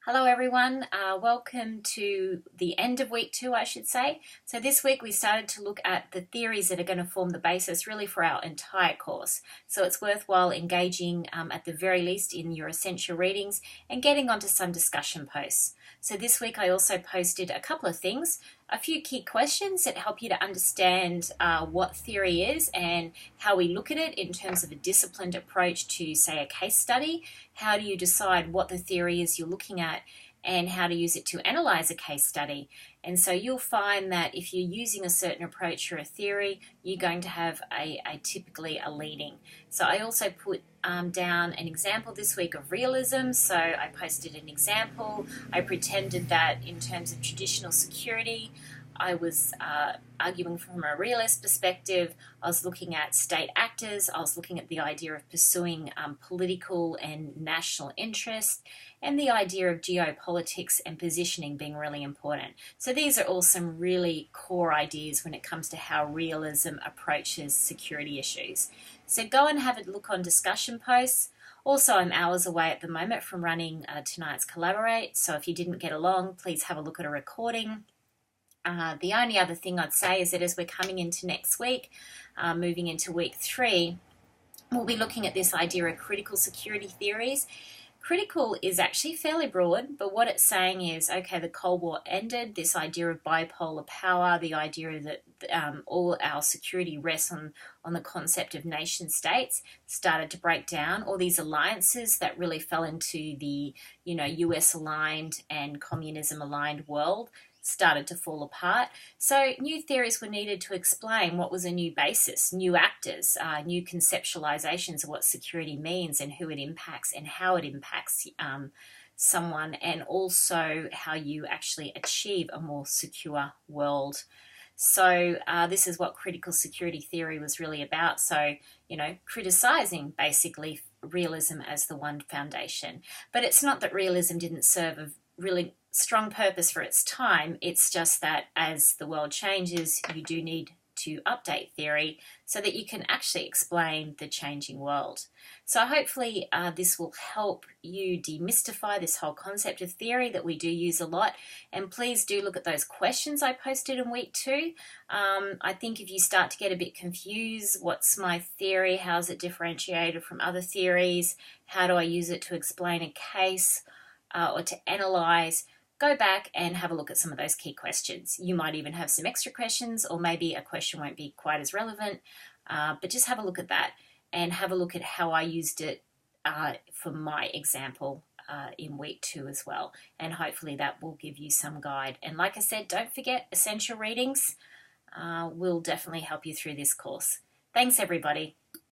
Hello everyone, welcome to the end of week 2 I should say. So this week we started to look at the theories that are going to form the basis really for our entire course. So it's worthwhile engaging at the very least in your essential readings and getting onto some discussion posts. So this week I also posted a couple of things, a few key questions that help you to understand what theory is and how we look at it in terms of a disciplined approach to, say, a case study. How do you decide what the theory is you're looking at and how to use it to analyze a case study? And so you'll find that if you're using a certain approach or a theory, you're going to have typically a leading. So I also put down an example this week of realism. So I posted an example. I pretended that in terms of traditional security, I was arguing from a realist perspective. I was looking at state actors. I was looking at the idea of pursuing political and national interest, and the idea of geopolitics and positioning being really important. So these are all some really core ideas when it comes to how realism approaches security issues. So go and have a look on discussion posts. Also, I'm hours away at the moment from running tonight's Collaborate, so if you didn't get along, please have a look at a recording. The only other thing I'd say is that as we're coming into next week, moving into week 3, we'll be looking at this idea of critical security theories. Critical is actually fairly broad, but what it's saying is, okay, the Cold War ended, this idea of bipolar power, the idea that all our security rests on the concept of nation states started to break down. All these alliances that really fell into the US aligned and communism aligned world started to fall apart. So new theories were needed to explain what was a new basis, new actors, new conceptualizations of what security means and who it impacts and how it impacts someone, and also how you actually achieve a more secure world. So this is what critical security theory was really about. So, criticizing basically realism as the one foundation. But it's not that realism didn't serve a really strong purpose for its time. It's just that as the world changes, you do need to update theory so that you can actually explain the changing world. So hopefully this will help you demystify this whole concept of theory that we do use a lot. And please do look at those questions I posted in week 2. I think if you start to get a bit confused, what's my theory? How's it differentiated from other theories? How do I use it to explain a case or to analyze? Go back and have a look at some of those key questions. You might even have some extra questions, or maybe a question won't be quite as relevant, but just have a look at that and have a look at how I used it for my example in week 2 as well. And hopefully that will give you some guide. And like I said, don't forget essential readings will definitely help you through this course. Thanks everybody.